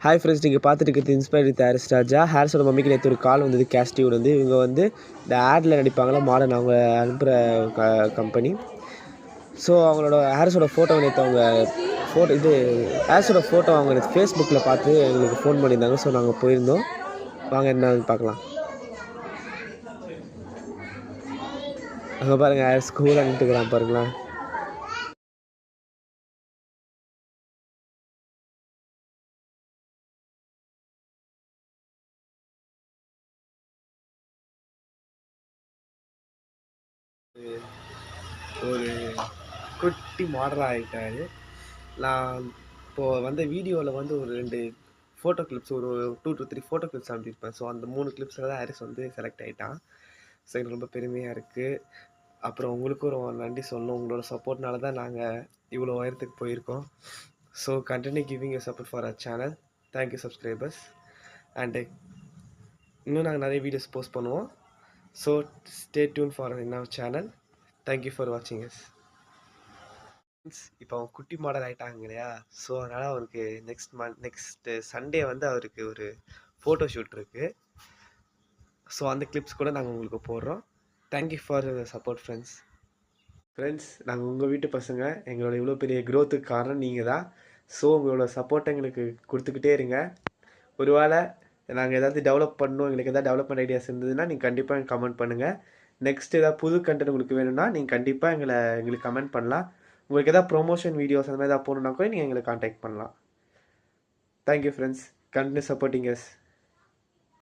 Hi friends, நீங்கள் பார்த்துட்டு இருக்கிறது இன்ஸ்பயர் வித் ஹாரிஸ் ராஜா. ஹாரிஸோட மம்மிக்கு நேற்று ஒரு கால் வந்தது கேஸ்டியூட் வந்து. இவங்க வந்து இந்த ஆடில் நடிப்பாங்களா மாடர்ன், அவங்க அனுப்புகிற கம்பெனி. ஸோ அவங்களோட ஹாரிஸோட ஃபோட்டோ நேற்று அவங்க ஹாரிஸோட ஃபோட்டோ அவங்க நேற்று ஃபேஸ்புக்கில் பார்த்து எங்களுக்கு ஃபோன் பண்ணியிருந்தாங்க. ஸோ நாங்கள் போயிருந்தோம். வாங்க என்னன்னு பார்க்கலாம். அங்கே பாருங்கள், ஹாரிஸ் கூலாக நின்றுக்கிறான் பாருங்களேன். ஒரு குட்டி மாடல் ஆகிட்டாரு. நான் இப்போது வந்த வீடியோவில் வந்து ஒரு 2 ஃபோட்டோ கிளிப்ஸ், ஒரு 2 to 3 ஃபோட்டோ கிளிப்ஸ் அனுப்பியிருப்பேன். ஸோ அந்த 3 கிளிப்ஸில் தான் ஹாரிஸ் வந்து செலக்ட் ஆகிட்டான். ஸோ எனக்கு ரொம்ப பெருமையாக இருக்குது. அப்புறம் உங்களுக்கும் ரொம்ப நன்றி சொல்லணும். உங்களோட சப்போர்ட்னால தான் நாங்கள் இவ்வளோ உயரத்துக்கு போயிருக்கோம். So continue giving you support for our channel. Thank you subscribers. And இன்னும் நாங்கள் நிறைய வீடியோஸ் போஸ்ட் பண்ணுவோம். So stay tune for our channel. Thank you for வாட்சிங் எஸ். இப்போ அவன் குட்டி மாடல் ஆகிட்டாங்க இல்லையா? ஸோ அதனால் அவருக்கு நெக்ஸ்ட்டு சண்டே வந்து அவருக்கு ஒரு ஃபோட்டோ ஷூட் இருக்குது. ஸோ அந்த கிளிப்ஸ் கூட நாங்கள் உங்களுக்கு போடுறோம். Thank you for support friends. நாங்கள் உங்கள் வீட்டு பசங்க. எங்களோட இவ்வளோ பெரிய க்ரோத்துக்கு காரணம் நீங்கள் தான். ஸோ உங்களோட சப்போர்ட்டை எங்களுக்கு கொடுத்துக்கிட்டே இருங்க. ஒரு வேளை நாங்கள் ஏதாவது டெவலப் பண்ணணும், எங்களுக்கு எதாவது டெவலப்மெண்ட் ஐடியாஸ் இருந்ததுன்னா நீங்கள் கண்டிப்பாக எனக்கு கமெண்ட் பண்ணுங்கள். நெக்ஸ்ட் ஏதாவது புது கண்டென்ட் உங்களுக்கு வேணும்னா நீங்கள் கண்டிப்பாக எங்களுக்கு கமெண்ட் பண்ணலாம். உங்களுக்கு எதாவது ப்ரொமோஷன் வீடியோஸ் அந்த மாதிரி எதாவது போகணுன்னா கூட நீங்கள் எங்களை காண்டாக்ட் பண்ணலாம். Thank you friends. Continue supporting us.